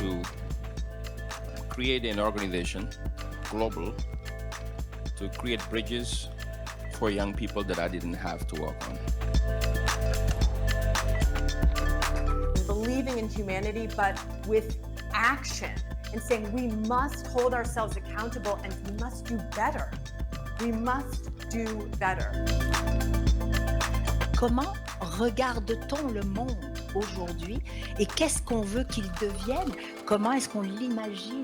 to create an organization, global, to create bridges for young people that I didn't have to work on. Believing in humanity, but with action, and saying we must hold ourselves accountable and we must do better. We must do better. Comment regarde-t-on le monde aujourd'hui et qu'est-ce qu'on veut qu'il devienne? Comment est-ce qu'on l'imagine?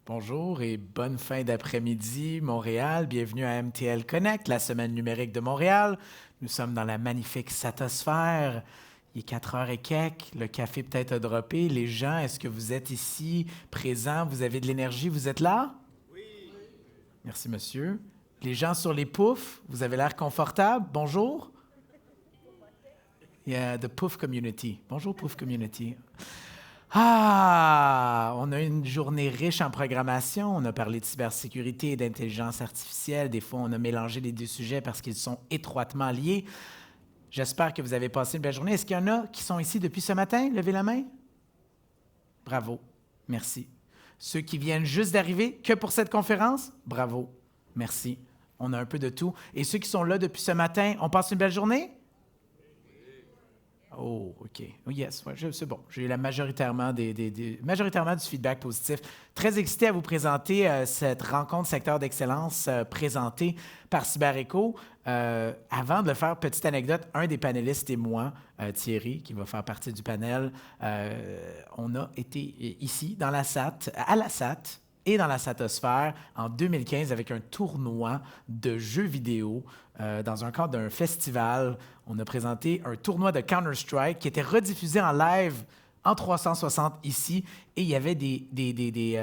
Bonjour et bonne fin d'après-midi, Montréal. Bienvenue à MTL Connect, la semaine numérique de Montréal. Nous sommes dans la magnifique Satosphère. Il est 4 heures et quelques. Le café peut-être a droppé. Les gens, est-ce que vous êtes ici, présents? Vous avez de l'énergie? Vous êtes là? Oui. Merci, monsieur. Les gens sur les poufs, vous avez l'air confortable? Bonjour. Yeah, the Pouf Community. Bonjour, Pouf Community. Ah, on a une journée riche en programmation. On a parlé de cybersécurité et d'intelligence artificielle. Des fois, on a mélangé les deux sujets parce qu'ils sont étroitement liés. J'espère que vous avez passé une belle journée. Est-ce qu'il y en a qui sont ici depuis ce matin? Levez la main. Bravo. Merci. Ceux qui viennent juste d'arriver, que pour cette conférence? Bravo. Merci. On a un peu de tout. Et ceux qui sont là depuis ce matin, on passe une belle journée? Oh, OK. Oh, yes, ouais, c'est bon. J'ai eu majoritairement du feedback positif. Très excité à vous présenter cette rencontre secteur d'excellence présentée par CyberEco. Avant de le faire, petite anecdote, un des panélistes et moi, Thierry, qui va faire partie du panel, on a été ici, dans la SAT, à la SAT, et dans la Satosphère en 2015 avec un tournoi de jeux vidéo dans un cadre d'un festival. On a présenté un tournoi de Counter-Strike qui était rediffusé en live en 360 ici et il y avait des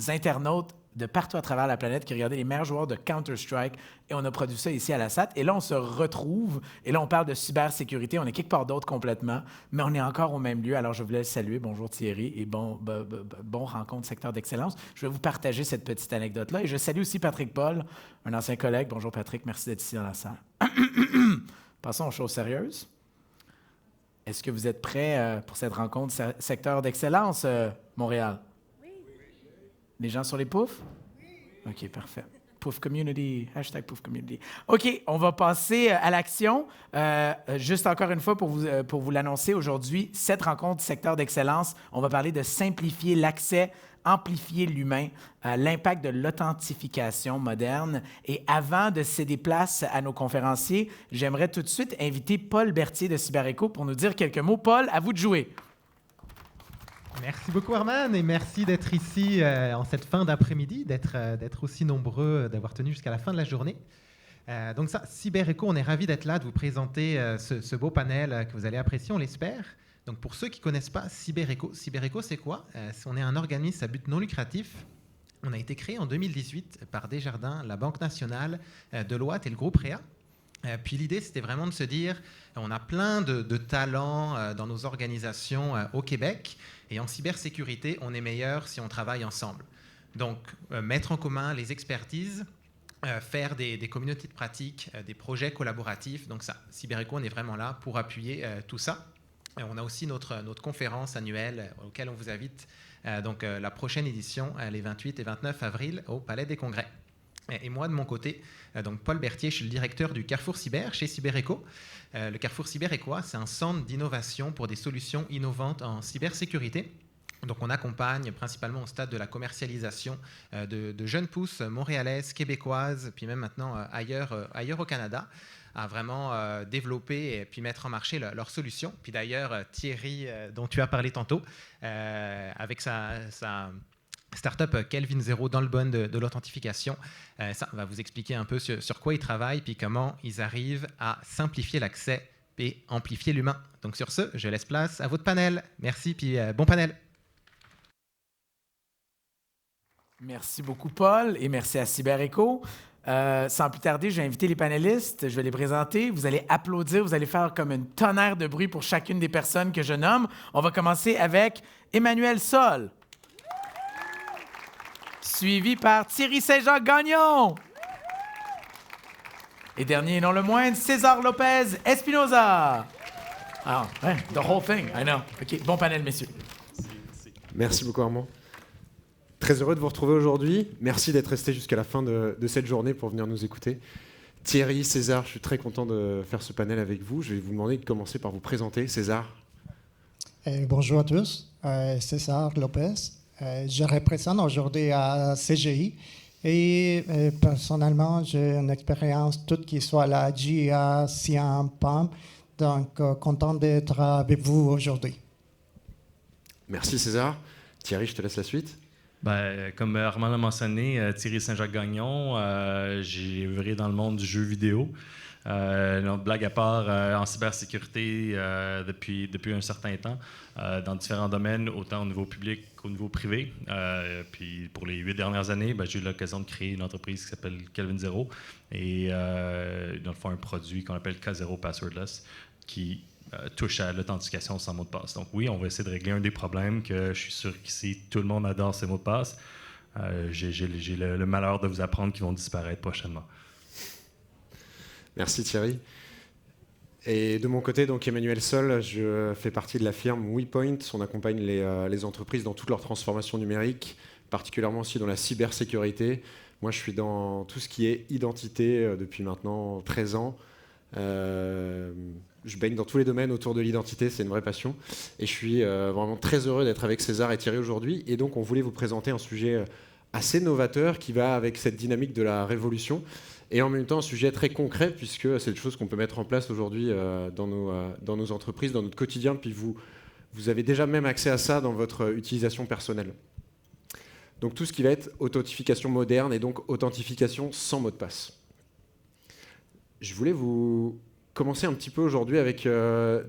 internautes de partout à travers la planète qui regardaient les meilleurs joueurs de Counter-Strike et on a produit ça ici à la SAT. Et là, on se retrouve et là, on parle de cybersécurité. On est quelque part d'autre complètement, mais on est encore au même lieu. Alors, je voulais le saluer. Bonjour Thierry et bon rencontre secteur d'excellence. Je vais vous partager cette petite anecdote-là et je salue aussi Patrick Paul, un ancien collègue. Bonjour Patrick, merci d'être ici dans la salle. Passons aux choses sérieuses. Est-ce que vous êtes prêts pour cette rencontre secteur d'excellence, Montréal? Les gens sur les poufs? Oui. OK, parfait. Pouf Community, hashtag Pouf Community. OK, on va passer à l'action. Juste encore une fois pour vous l'annoncer, aujourd'hui, cette rencontre du secteur d'excellence, on va parler de simplifier l'accès, amplifier l'humain, l'impact de l'authentification moderne. Et avant de céder place à nos conférenciers, j'aimerais tout de suite inviter Paul Berthier de CyberEco pour nous dire quelques mots. Paul, à vous de jouer. Merci beaucoup Arman et merci d'être ici en cette fin d'après-midi, d'être aussi nombreux, d'avoir tenu jusqu'à la fin de la journée. Donc ça, CyberEco, on est ravis d'être là, de vous présenter ce beau panel que vous allez apprécier, on l'espère. Donc pour ceux qui ne connaissent pas CyberEco, c'est quoi? On est un organisme à but non lucratif. On a été créé en 2018 par Desjardins, la Banque nationale, Deloitte et le groupe Réa. Puis l'idée, c'était vraiment de se dire, on a plein de talents dans nos organisations au Québec, et en cybersécurité, on est meilleur si on travaille ensemble. Donc, mettre en commun les expertises, faire des communautés de pratique, des projets collaboratifs. Donc ça, CyberEco, on est vraiment là pour appuyer tout ça. On a aussi notre conférence annuelle auquel on vous invite, la prochaine édition, les 28 et 29 avril, au Palais des Congrès. Et moi, de mon côté, donc Paul Berthier, je suis le directeur du Carrefour Cyber chez CyberEco. Le Carrefour Cyber est quoi? C'est un centre d'innovation pour des solutions innovantes en cybersécurité. Donc, on accompagne principalement au stade de la commercialisation de jeunes pousses montréalaises, québécoises, puis même maintenant ailleurs au Canada, à vraiment développer et puis mettre en marché leurs solutions. Puis d'ailleurs, Thierry, dont tu as parlé tantôt, avec sa startup Kelvin Zero dans le domaine de l'authentification. Ça va vous expliquer un peu sur quoi ils travaillent puis comment ils arrivent à simplifier l'accès et amplifier l'humain. Donc sur ce, je laisse place à votre panel. Merci puis bon panel. Merci beaucoup, Paul, et merci à CyberEco. Sans plus tarder, je vais inviter les panélistes, je vais les présenter. Vous allez applaudir, vous allez faire comme une tonnerre de bruit pour chacune des personnes que je nomme. On va commencer avec Emmanuel Sol, suivi par Thierry Saint-Jacques-Gagnon. Et dernier et non le moindre, César Lopez Espinoza. Ah, ouais, the whole thing, I know. OK, bon panel, messieurs. Merci beaucoup, Armand. Très heureux de vous retrouver aujourd'hui. Merci d'être resté jusqu'à la fin de cette journée pour venir nous écouter. Thierry, César, je suis très content de faire ce panel avec vous. Je vais vous demander de commencer par vous présenter. César. Bonjour à tous, César Lopez. Je représente aujourd'hui à CGI et personnellement, j'ai une expérience toute qui soit la GIA, SIAM, PAM. Donc, content d'être avec vous aujourd'hui. Merci César. Thierry, je te laisse la suite. Comme Armand l'a mentionné, Thierry Saint-Jacques-Gagnon, j'ai œuvré dans le monde du jeu vidéo. Blague à part, en cybersécurité depuis un certain temps, dans différents domaines, autant au niveau public qu'au niveau privé. Puis pour les 8 dernières années, j'ai eu l'occasion de créer une entreprise qui s'appelle Kelvin Zero et dans le fond un produit qu'on appelle K0 Passwordless qui touche à l'authentification sans mot de passe. Donc oui, on va essayer de régler un des problèmes que je suis sûr qu'ici, tout le monde adore ces mots de passe. J'ai le malheur de vous apprendre qu'ils vont disparaître prochainement. Merci Thierry. Et de mon côté, donc Emmanuel Sol, je fais partie de la firme WePoint. On accompagne les entreprises dans toute leur transformation numérique, particulièrement aussi dans la cybersécurité. Moi, je suis dans tout ce qui est identité depuis maintenant 13 ans. Je baigne dans tous les domaines autour de l'identité, c'est une vraie passion. Et je suis vraiment très heureux d'être avec César et Thierry aujourd'hui. Et donc, on voulait vous présenter un sujet assez novateur qui va avec cette dynamique de la révolution. Et en même temps, un sujet très concret, puisque c'est des choses qu'on peut mettre en place aujourd'hui dans nos entreprises, dans notre quotidien. Puis vous avez déjà même accès à ça dans votre utilisation personnelle. Donc, tout ce qui va être authentification moderne et donc authentification sans mot de passe. Je voulais vous commencer un petit peu aujourd'hui avec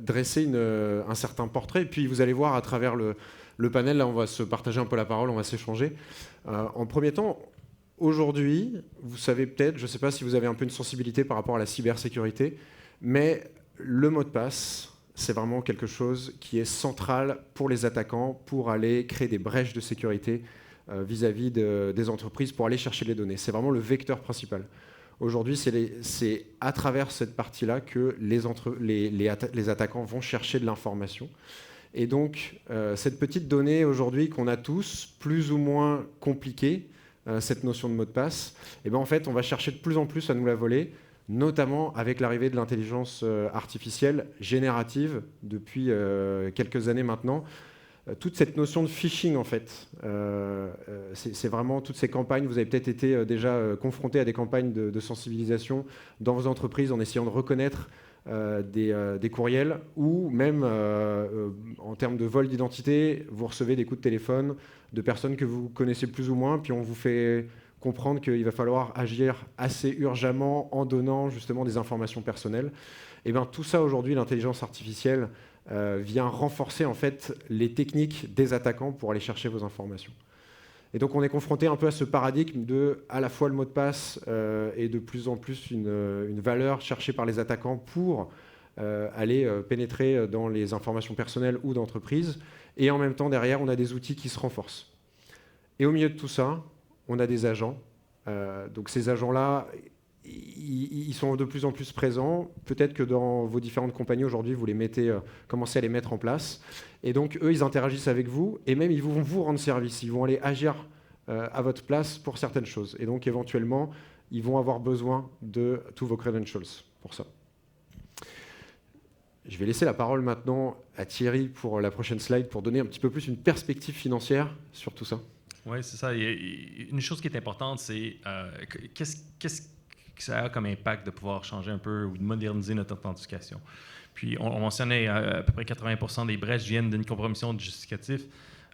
dresser un certain portrait, et puis vous allez voir à travers le panel, là on va se partager un peu la parole, on va s'échanger. En premier temps, aujourd'hui, vous savez peut-être, je ne sais pas si vous avez un peu une sensibilité par rapport à la cybersécurité, mais le mot de passe, c'est vraiment quelque chose qui est central pour les attaquants, pour aller créer des brèches de sécurité vis-à-vis des entreprises, pour aller chercher les données. C'est vraiment le vecteur principal. Aujourd'hui, c'est à travers cette partie-là que les attaquants vont chercher de l'information. Et donc, cette petite donnée aujourd'hui qu'on a tous, plus ou moins compliquée, cette notion de mot de passe, et ben en fait, on va chercher de plus en plus à nous la voler, notamment avec l'arrivée de l'intelligence artificielle générative depuis quelques années maintenant. Toute cette notion de phishing, en fait, c'est vraiment toutes ces campagnes. Vous avez peut-être été déjà confronté à des campagnes de sensibilisation dans vos entreprises en essayant de reconnaître des courriels, ou même en termes de vol d'identité, vous recevez des coups de téléphone de personnes que vous connaissez plus ou moins, puis on vous fait comprendre qu'il va falloir agir assez urgemment en donnant justement des informations personnelles. Et bien tout ça aujourd'hui, l'intelligence artificielle vient renforcer en fait les techniques des attaquants pour aller chercher vos informations. Et donc on est confronté un peu à ce paradigme de à la fois le mot de passe et de plus en plus une valeur cherchée par les attaquants pour aller pénétrer dans les informations personnelles ou d'entreprise. Et en même temps derrière on a des outils qui se renforcent. Et au milieu de tout ça, on a des agents. Donc ces agents-là, ils sont de plus en plus présents. Peut-être que dans vos différentes compagnies aujourd'hui, vous commencez à les mettre en place. Et donc, eux, ils interagissent avec vous et même ils vont vous rendre service. Ils vont aller agir à votre place pour certaines choses. Et donc, éventuellement, ils vont avoir besoin de tous vos credentials pour ça. Je vais laisser la parole maintenant à Thierry pour la prochaine slide pour donner un petit peu plus une perspective financière sur tout ça. Oui, c'est ça. Une chose qui est importante, c'est qu'est-ce que ça a comme impact de pouvoir changer un peu ou de moderniser notre authentification. Puis, on mentionnait à peu près 80% des brèches viennent d'une compromission de justificatif,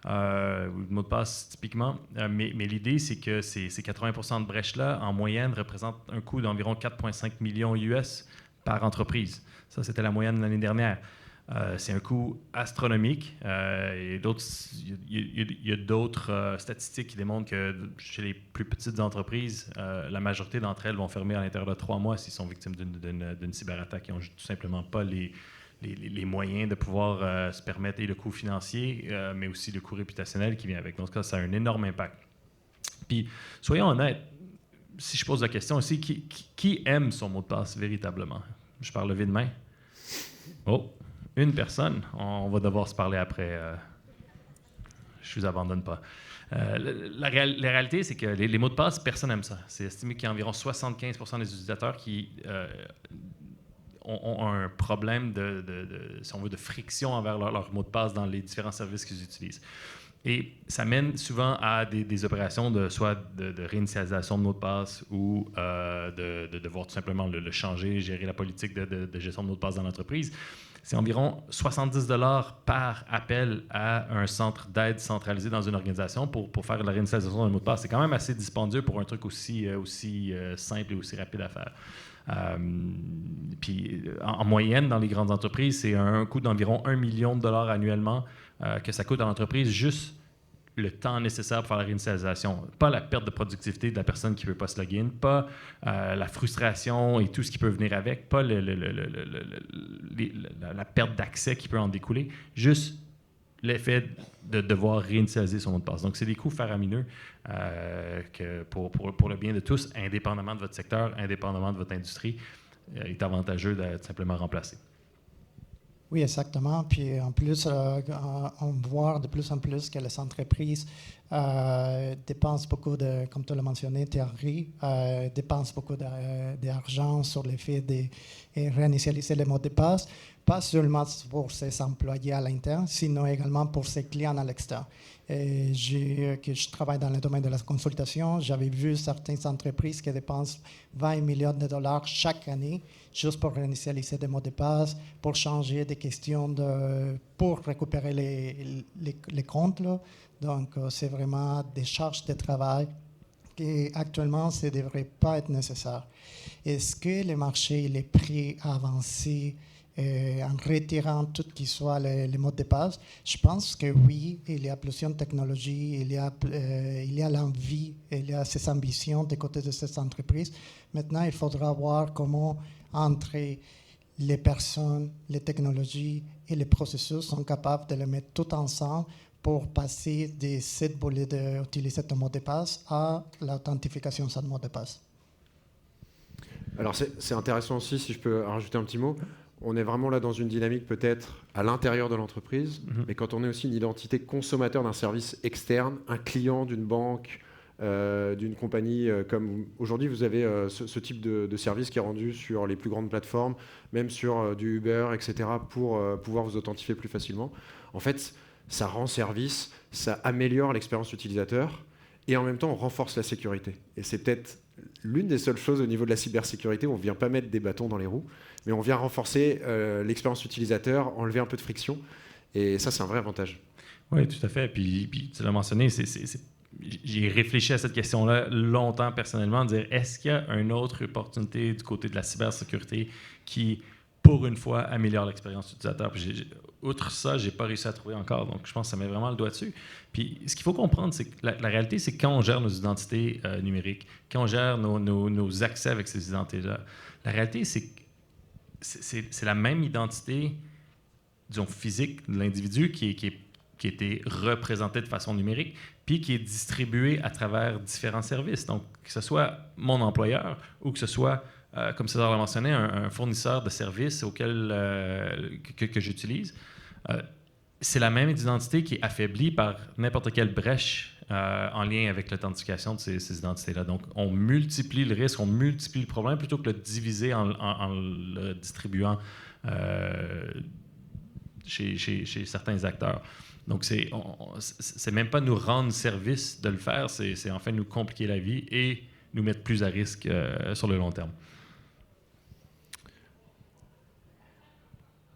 ou de mot de passe typiquement. Mais l'idée, c'est que ces 80% de brèches-là, en moyenne, représentent un coût d'environ 4,5 millions US par entreprise. Ça, c'était la moyenne de l'année dernière. C'est un coût astronomique. Il y a d'autres statistiques qui démontrent que chez les plus petites entreprises, la majorité d'entre elles vont fermer à l'intérieur de 3 mois s'ils sont victimes d'une cyberattaque. Ils n'ont tout simplement pas les moyens de pouvoir se permettre et le coût financier, mais aussi le coût réputationnel qui vient avec. Dans ce cas, ça a un énorme impact. Puis, soyons honnêtes, si je pose la question aussi, qui aime son mot de passe véritablement? Je parle levé de main. Oh! Une personne, on va devoir se parler après. Je ne vous abandonne pas. La réalité, c'est que les mots de passe, personne n'aime ça. C'est estimé qu'il y a environ 75% des utilisateurs qui ont un problème si on veut, de friction envers leur mot de passe dans les différents services qu'ils utilisent. Et ça mène souvent à des opérations soit de réinitialisation de mot de passe ou de devoir tout simplement le changer, gérer la politique de gestion de mot de passe dans l'entreprise. C'est environ 70 $ par appel à un centre d'aide centralisé dans une organisation pour faire la réinitialisation d'un mot de passe. C'est quand même assez dispendieux pour un truc aussi simple et aussi rapide à faire. Puis en moyenne, dans les grandes entreprises, c'est un coût d'environ 1 million de $ annuellement que ça coûte à l'entreprise, juste le temps nécessaire pour faire la réinitialisation. Pas la perte de productivité de la personne qui ne veut pas se login, pas la frustration et tout ce qui peut venir avec, pas la perte d'accès qui peut en découler, juste l'effet de devoir réinitialiser son mot de passe. Donc, c'est des coûts faramineux que pour le bien de tous, indépendamment de votre secteur, indépendamment de votre industrie, est avantageux de simplement remplacer. Oui, exactement. Puis en plus, on voit de plus en plus que les entreprises dépensent beaucoup comme tu l'as mentionné, Thierry, dépensent beaucoup d'argent sur le fait de réinitialiser les mots de passe, pas seulement pour ses employés à l'interne, sinon également pour ses clients à l'extérieur. Que je travaille dans le domaine de la consultation, j'avais vu certaines entreprises qui dépensent 20 millions de dollars chaque année juste pour réinitialiser des mots de passe, pour changer des questions, pour récupérer les comptes. Là. Donc, c'est vraiment des charges de travail qui, actuellement, ça ne devrait pas être nécessaire. Est-ce que le marché est prêt à avancer en retirant tout ce qui soit les mots de passe? Je pense que oui, il y a plusieurs technologies, il y a l'envie, il y a ces ambitions des côtés de ces entreprises. Maintenant, il faudra voir comment entre les personnes, les technologies et les processus sont capables de les mettre tout ensemble pour passer de cette volée d'utiliser ton mot de passe à l'authentification sans mot de passe. Alors c'est intéressant aussi, si je peux rajouter un petit mot. On est vraiment là dans une dynamique peut-être à l'intérieur de l'entreprise, mais quand on est aussi une identité consommateur d'un service externe, un client d'une banque, d'une compagnie, comme aujourd'hui vous avez ce type de service qui est rendu sur les plus grandes plateformes, même sur du Uber, etc., pour pouvoir vous authentifier plus facilement. En fait, ça rend service, ça améliore l'expérience utilisateur et en même temps on renforce la sécurité. Et c'est peut-être l'une des seules choses au niveau de la cybersécurité où on ne vient pas mettre des bâtons dans les roues, mais on vient renforcer l'expérience utilisateur, enlever un peu de friction. Et ça, c'est un vrai avantage. Oui, tout à fait. Puis tu l'as mentionné, j'ai réfléchi à cette question-là longtemps personnellement, de dire est-ce qu'il y a une autre opportunité du côté de la cybersécurité qui, pour une fois, améliore l'expérience utilisateur? Puis outre ça, je n'ai pas réussi à trouver encore. Donc, je pense que ça met vraiment le doigt dessus. Puis, ce qu'il faut comprendre, c'est que la réalité, c'est que quand on gère nos identités numériques, quand on gère nos accès avec ces identités-là, la réalité, c'est que c'est la même identité, disons, physique de l'individu qui a été représentée de façon numérique, puis qui est distribuée à travers différents services. Donc, que ce soit mon employeur ou que ce soit, comme César l'a mentionné, un fournisseur de services que j'utilise, c'est la même identité qui est affaiblie par n'importe quelle brèche en lien avec l'authentification de ces identités-là. Donc, on multiplie le risque, on multiplie le problème plutôt que de le diviser en le distribuant chez certains acteurs. Donc, c'est même pas nous rendre service de le faire, c'est en fait nous compliquer la vie et nous mettre plus à risque sur le long terme.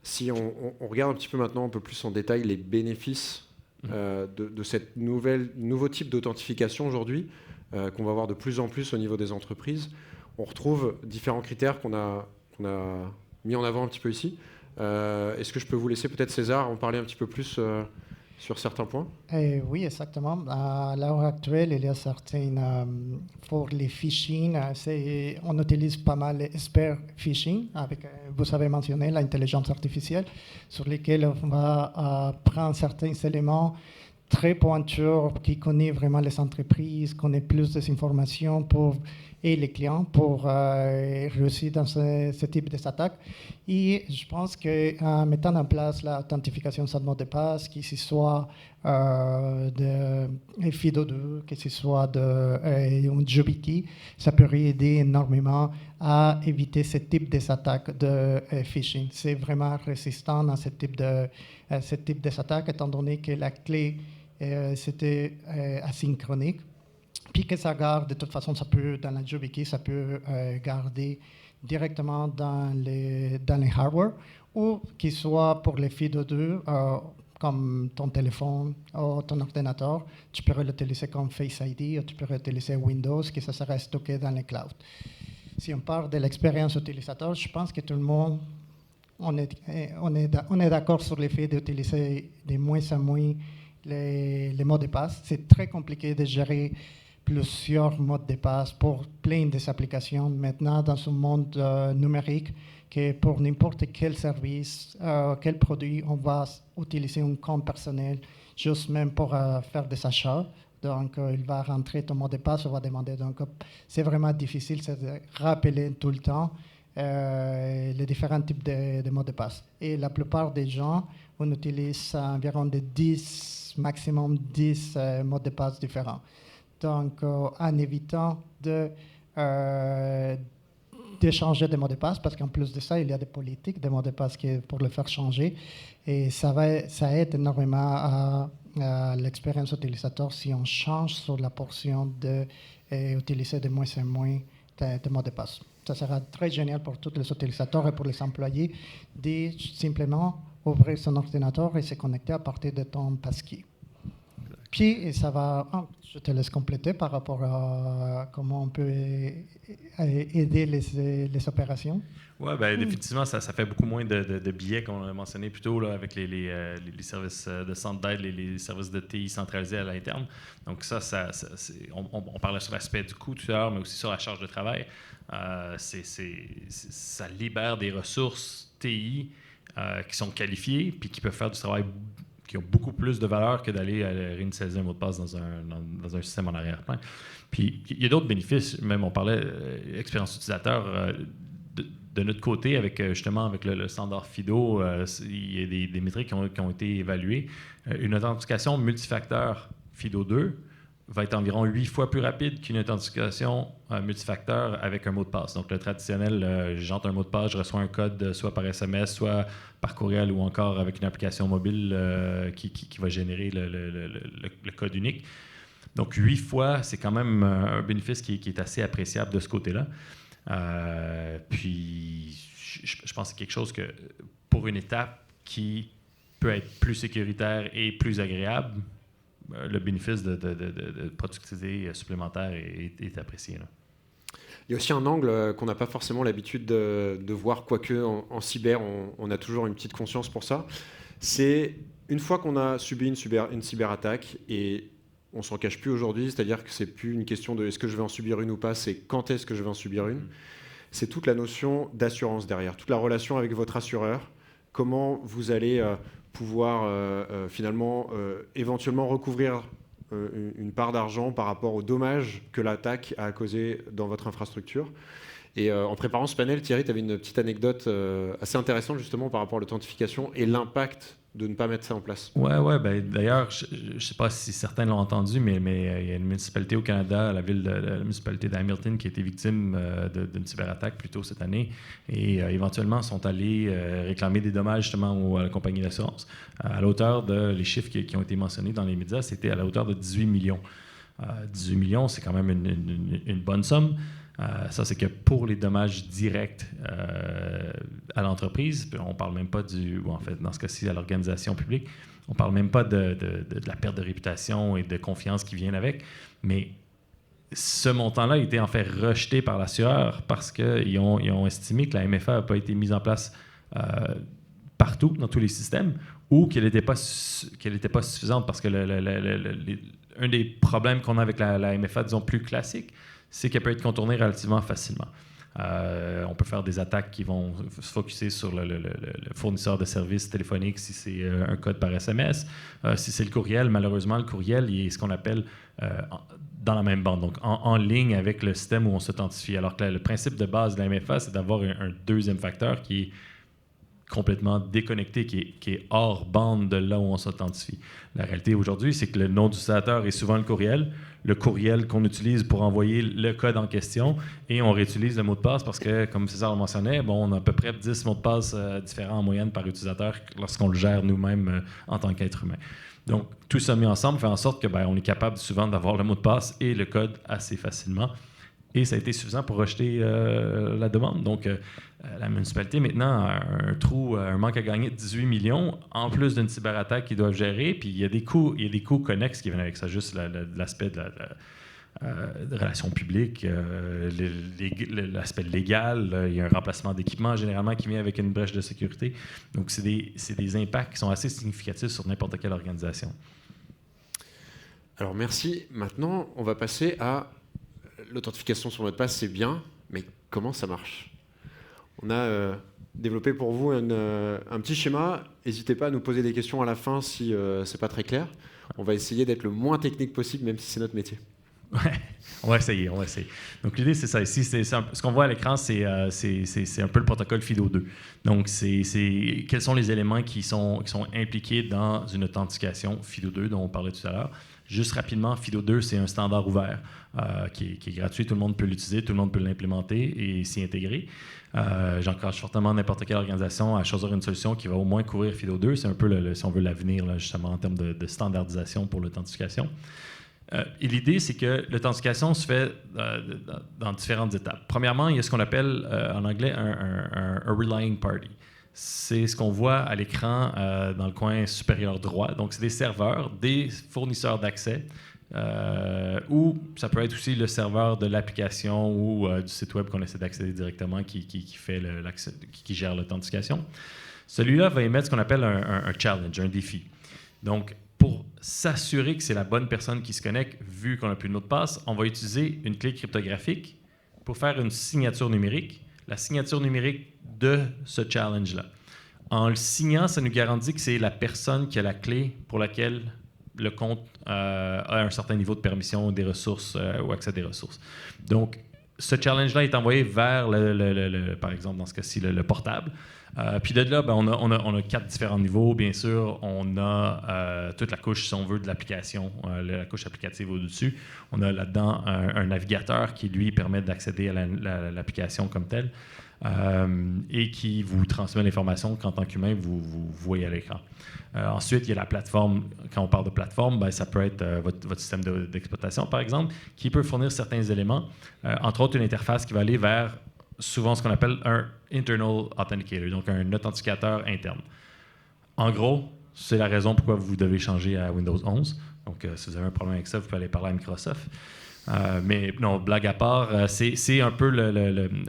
Si on regarde un petit peu maintenant un peu plus en détail les bénéfices de cette nouveau type d'authentification aujourd'hui, qu'on va voir de plus en plus au niveau des entreprises, on retrouve différents critères qu'on a mis en avant un petit peu ici. Est-ce que je peux vous laisser peut-être, César, en parler un petit peu plus sur certains points? Oui, exactement. À l'heure actuelle, il y a certaines... pour les phishing, on utilise pas mal les expert phishing, avec, vous avez mentionné l'intelligence artificielle, sur lesquels on va prendre certains éléments très pointus qui connaissent vraiment les entreprises, connaissent plus des informations et les clients pour réussir dans ce type d'attaque. Et je pense qu'en mettant en place l'authentification sans mot de passe, que ce soit de FIDO2, que ce soit de JubiKey, ça peut aider énormément à éviter ce type d'attaque de phishing. C'est vraiment résistant à ce type d'attaque, étant donné que la clé c'était asynchronique. Puis que ça garde, de toute façon, ça peut, dans la JubiKey, ça peut garder directement dans les hardware, ou qu'il soit pour les FIDO2, comme ton téléphone ou ton ordinateur, tu peux l'utiliser comme Face ID, ou tu peux utiliser Windows, que ça sera stocké dans les clouds. Si on parle de l'expérience utilisateur, je pense que tout le monde, on est d'accord sur le fait d'utiliser de moins en moins les mots de passe. C'est très compliqué de gérer plusieurs mots de passe pour plein des applications maintenant dans ce monde numérique, que pour n'importe quel service, quel produit, on va utiliser un compte personnel juste même pour faire des achats. Donc, il va rentrer ton mot de passe, on va demander. Donc, c'est vraiment difficile de rappeler tout le temps les différents types de mots de passe. Et la plupart des gens, on utilise environ de 10, maximum 10 mots de passe différents. Donc, en évitant de changer de mot de passe, parce qu'en plus de ça, il y a des politiques de mots de passe pour le faire changer. Et ça aide énormément à l'expérience utilisateur si on change sur la portion d'utiliser de moins en moins de mots de passe. Ça sera très génial pour tous les utilisateurs et pour les employés de simplement ouvrir son ordinateur et se connecter à partir de ton passkey. Puis, ça va... je te laisse compléter par rapport à comment on peut aider les opérations. Oui, ben, définitivement, ça fait beaucoup moins de billets qu'on a mentionné plus tôt là, avec les services de centre d'aide, les services de TI centralisés à l'interne. Donc ça on parlait sur l'aspect du coût tout à l'heure, mais aussi sur la charge de travail. Ça libère des ressources TI qui sont qualifiées puis qui peuvent faire du travail qui ont beaucoup plus de valeur que d'aller réinitialiser un mot de passe dans un système en arrière-plan. Puis, il y a d'autres bénéfices. Même, on parlait expérience utilisateur. De notre côté, justement avec le standard FIDO, il y a des métriques qui ont été évaluées. Une authentification multifacteur FIDO 2 va être environ 8 fois plus rapide qu'une authentification multifacteur avec un mot de passe. Donc, le traditionnel, j'entre un mot de passe, je reçois un code soit par SMS, soit par courriel ou encore avec une application mobile qui va générer le code unique. Donc, 8 fois, c'est quand même un bénéfice qui est assez appréciable de ce côté-là. Puis, je pense que c'est quelque chose que, pour une étape qui peut être plus sécuritaire et plus agréable, le bénéfice de productivité supplémentaire est apprécié. Là. Il y a aussi un angle qu'on n'a pas forcément l'habitude de voir, quoique en cyber, on a toujours une petite conscience pour ça. C'est une fois qu'on a subi une cyberattaque, et on ne s'en cache plus aujourd'hui, c'est-à-dire que ce n'est plus une question de est-ce que je vais en subir une ou pas, c'est quand est-ce que je vais en subir une. C'est toute la notion d'assurance derrière, toute la relation avec votre assureur, comment vous allez pouvoir finalement éventuellement recouvrir une part d'argent par rapport aux dommages que l'attaque a causé dans votre infrastructure. Et en préparant ce panel, Thierry, tu avais une petite anecdote assez intéressante justement par rapport à l'authentification et l'impact de ne pas mettre ça en place. Ouais. Ben, d'ailleurs, je ne sais pas si certains l'ont entendu, mais il y a une municipalité au Canada, la municipalité d'Hamilton, qui a été victime d'une cyberattaque plus tôt cette année. Et éventuellement, sont allés réclamer des dommages justement à la compagnie d'assurance. À l'auteur les chiffres qui ont été mentionnés dans les médias, c'était à la hauteur de 18 millions. 18 millions, c'est quand même une bonne somme. Ça, c'est que pour les dommages directs à l'entreprise, on ne parle même pas en fait, dans ce cas-ci, à l'organisation publique, on ne parle même pas de la perte de réputation et de confiance qui viennent avec, mais ce montant-là a été en fait rejeté par l'assureur parce qu'ils ont estimé que la MFA n'a pas été mise en place partout, dans tous les systèmes, ou qu'elle n'était pas suffisante, parce que un des problèmes qu'on a avec la MFA, disons, plus classique, c'est qu'elle peut être contournée relativement facilement. On peut faire des attaques qui vont se focusser sur le fournisseur de services téléphoniques si c'est un code par SMS. Si c'est le courriel, malheureusement, le courriel, il est ce qu'on appelle dans la même bande, donc en ligne avec le système où on s'authentifie. Alors que le principe de base de la MFA, c'est d'avoir un deuxième facteur qui est complètement déconnecté, qui est hors bande de là où on s'authentifie. La réalité aujourd'hui, c'est que le nom d'utilisateur est souvent le courriel qu'on utilise pour envoyer le code en question, et on réutilise le mot de passe parce que, comme César le mentionnait, on a à peu près 10 mots de passe différents en moyenne par utilisateur lorsqu'on le gère nous-mêmes en tant qu'être humain. Donc, tout ça mis ensemble fait en sorte que on est capable souvent d'avoir le mot de passe et le code assez facilement. Et ça a été suffisant pour rejeter la demande. Donc, la municipalité, maintenant, a un manque à gagner de 18 millions, en plus d'une cyberattaque qu'ils doivent gérer. Puis, il y a des coûts connexes qui viennent avec ça, juste l'aspect de relations publiques, l'aspect légal. Il y a un remplacement d'équipement, généralement, qui vient avec une brèche de sécurité. Donc, c'est des impacts qui sont assez significatifs sur n'importe quelle organisation. Alors, merci. Maintenant, on va passer à l'authentification sur mot de passe, c'est bien, mais comment ça marche? On a développé pour vous un petit schéma. N'hésitez pas à nous poser des questions à la fin si c'est pas très clair. On va essayer d'être le moins technique possible, même si c'est notre métier. Ouais, on va essayer. Donc l'idée, c'est ça. Ici, ce qu'on voit à l'écran, c'est un peu le protocole FIDO2. Donc, quels sont les éléments qui sont impliqués dans une authentification FIDO2 dont on parlait tout à l'heure. Juste rapidement, FIDO2, c'est un standard ouvert qui est gratuit. Tout le monde peut l'utiliser, tout le monde peut l'implémenter et s'y intégrer. J'encourage fortement n'importe quelle organisation à choisir une solution qui va au moins couvrir FIDO2. C'est un peu, si on veut, l'avenir, là, justement, en termes de standardisation pour l'authentification. Et l'idée, c'est que l'authentification se fait dans différentes étapes. Premièrement, il y a ce qu'on appelle en anglais un relying party. C'est ce qu'on voit à l'écran dans le coin supérieur droit. Donc, c'est des serveurs, des fournisseurs d'accès, ou ça peut être aussi le serveur de l'application ou du site web qu'on essaie d'accéder directement qui gère l'authentification. Celui-là va émettre ce qu'on appelle un challenge, un défi. Donc, pour s'assurer que c'est la bonne personne qui se connecte, vu qu'on n'a plus de mot de passe, on va utiliser une clé cryptographique pour faire une signature numérique. La signature numérique de ce challenge-là. En le signant, ça nous garantit que c'est la personne qui a la clé pour laquelle le compte a un certain niveau de permission des ressources ou accès à des ressources. Donc, ce challenge-là est envoyé vers, par exemple, dans ce cas-ci, le portable. Puis de là, on a 4 différents niveaux. Bien sûr, on a toute la couche, si on veut, de l'application, la couche applicative au-dessus. On a là-dedans un navigateur qui, lui, permet d'accéder à l'application comme telle et qui vous transmet l'information qu'en tant qu'humain, vous voyez à l'écran. Ensuite, il y a la plateforme. Quand on parle de plateforme, ça peut être votre système d'exploitation, par exemple, qui peut fournir certains éléments, entre autres une interface qui va aller vers souvent ce qu'on appelle un internal authenticator, donc un authentificateur interne. En gros, c'est la raison pourquoi vous devez changer à Windows 11. Donc, si vous avez un problème avec ça, vous pouvez aller parler à Microsoft. Mais non, blague à part, c'est un peu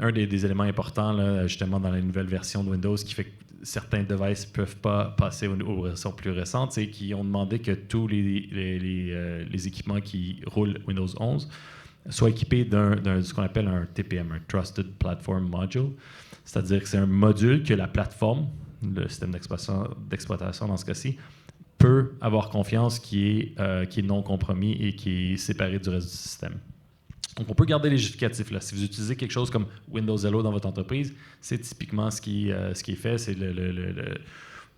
un des éléments importants, là, justement, dans la nouvelle version de Windows qui fait que certains devices ne peuvent pas passer aux versions plus récentes, c'est qu'ils ont demandé que tous les équipements qui roulent Windows 11 soient équipés de ce qu'on appelle un TPM, un Trusted Platform Module. C'est-à-dire que c'est un module que la plateforme, le système d'exploitation dans ce cas-ci, peut avoir confiance qui est non compromis et qui est séparé du reste du système. Donc, on peut garder les justificatifs là. Si vous utilisez quelque chose comme Windows Hello dans votre entreprise, c'est typiquement ce qui est fait. C'est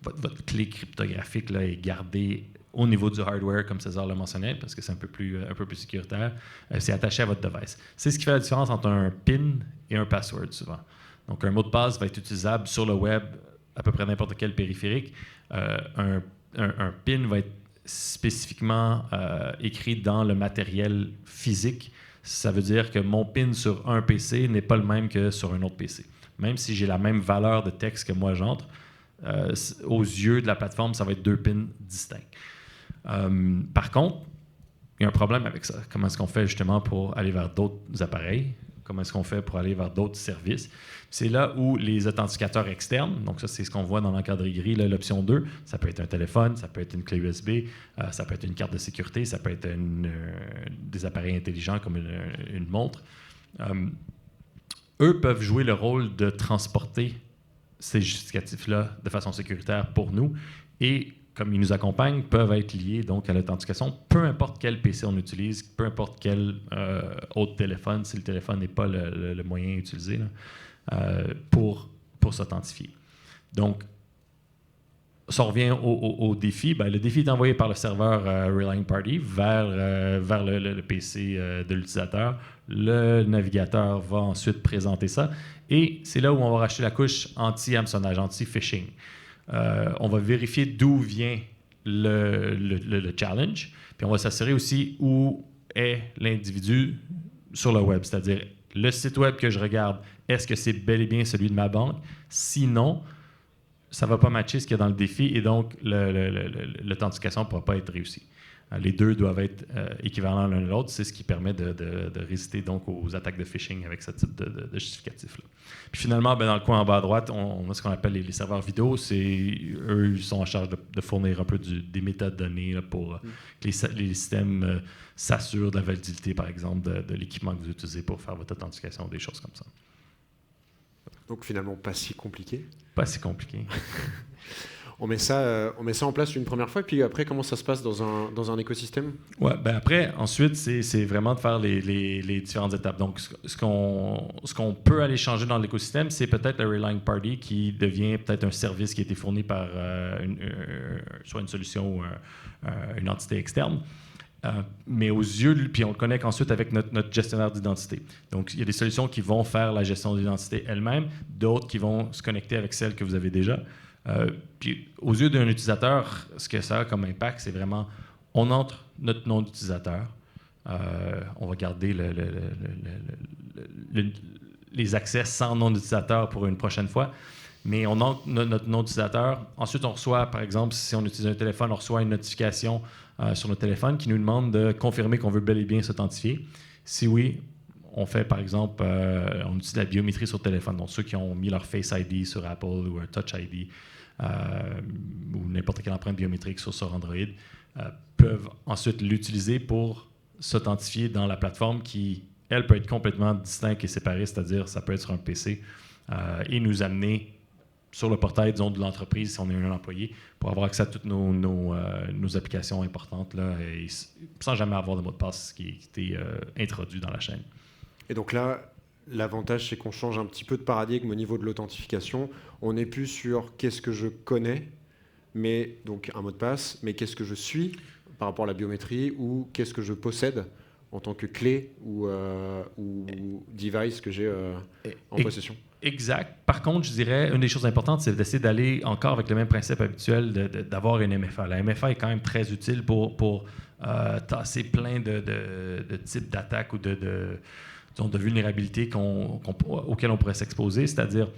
votre clé cryptographique là, est gardée au niveau du hardware, comme César le mentionnait, parce que c'est un peu plus sécuritaire. C'est attaché à votre device. C'est ce qui fait la différence entre un PIN et un password, souvent. Donc, un mot de passe va être utilisable sur le web, à peu près n'importe quel périphérique. Un PIN va être spécifiquement écrit dans le matériel physique. Ça veut dire que mon PIN sur un PC n'est pas le même que sur un autre PC. Même si j'ai la même valeur de texte que moi j'entre, aux yeux de la plateforme, ça va être 2 PINs distincts. Par contre, il y a un problème avec ça. Comment est-ce qu'on fait justement pour aller vers d'autres appareils, comment est-ce qu'on fait pour aller vers d'autres services. C'est là où les authenticateurs externes, donc ça c'est ce qu'on voit dans l'encadré gris, là, l'option 2, ça peut être un téléphone, ça peut être une clé USB, ça peut être une carte de sécurité, ça peut être des appareils intelligents comme une montre. Eux peuvent jouer le rôle de transporter ces justificatifs-là de façon sécuritaire pour nous et comme ils nous accompagnent, peuvent être liés donc à l'authentification, peu importe quel PC on utilise, peu importe quel autre téléphone, si le téléphone n'est pas le moyen utilisé là, pour s'authentifier. Donc, si on revient au défi, ben, le défi est envoyé par le serveur Relying Party vers le PC de l'utilisateur. Le navigateur va ensuite présenter ça et c'est là où on va racheter la couche anti-hameçonnage, anti-phishing. On va vérifier d'où vient le challenge, puis on va s'assurer aussi où est l'individu sur le web, c'est-à-dire le site web que je regarde, est-ce que c'est bel et bien celui de ma banque? Sinon, ça ne va pas matcher ce qu'il y a dans le défi et donc l'authentification ne pourra pas être réussie. Les deux doivent être équivalents l'un à l'autre. C'est ce qui permet de résister donc aux attaques de phishing avec ce type de justificatif-là. Puis finalement, ben, dans le coin en bas à droite, on a ce qu'on appelle les serveurs vidéo. Eux, ils sont en charge de fournir un peu des métadonnées là, pour que les systèmes s'assurent de la validité, par exemple, de l'équipement que vous utilisez pour faire votre authentification, des choses comme ça. Donc finalement, pas si compliqué. Pas si compliqué. On met ça en place une première fois, et puis après, comment ça se passe dans un écosystème? Ouais, ben après, ensuite, c'est vraiment de faire les différentes étapes. Donc, ce qu'on peut aller changer dans l'écosystème, c'est peut-être le Relying Party qui devient peut-être un service qui a été fourni par soit une solution ou une entité externe. Mais aux yeux, puis on le connecte ensuite avec notre gestionnaire d'identité. Donc, il y a des solutions qui vont faire la gestion de l'identité elle-même, d'autres qui vont se connecter avec celle que vous avez déjà. Puis, aux yeux d'un utilisateur, ce que ça a comme impact, c'est vraiment, on entre notre nom d'utilisateur, on va garder les accès sans nom d'utilisateur pour une prochaine fois, mais on entre notre nom d'utilisateur. Ensuite, on reçoit, par exemple, si on utilise un téléphone, on reçoit une notification sur notre téléphone qui nous demande de confirmer qu'on veut bel et bien s'authentifier. Si oui, on fait, par exemple, on utilise la biométrie sur le téléphone. Donc, ceux qui ont mis leur Face ID sur Apple ou un Touch ID ou n'importe quelle empreinte biométrique sur Android peuvent ensuite l'utiliser pour s'authentifier dans la plateforme qui, elle, peut être complètement distincte et séparée, c'est-à-dire ça peut être sur un PC et nous amener sur le portail, disons, de l'entreprise, si on est un employé, pour avoir accès à toutes nos applications importantes là, et sans jamais avoir de mot de passe qui a été introduit dans la chaîne. Et donc là, l'avantage, c'est qu'on change un petit peu de paradigme au niveau de l'authentification. On n'est plus sur qu'est-ce que je connais, mais donc un mot de passe, mais qu'est-ce que je suis par rapport à la biométrie ou qu'est-ce que je possède en tant que clé ou device que j'ai en possession. Exact. Par contre, je dirais, une des choses importantes, c'est d'essayer d'aller encore avec le même principe habituel d'avoir une MFA. La MFA est quand même très utile pour tasser plein de types d'attaques ou de vulnérabilités auxquelles on pourrait s'exposer, c'est-à-dire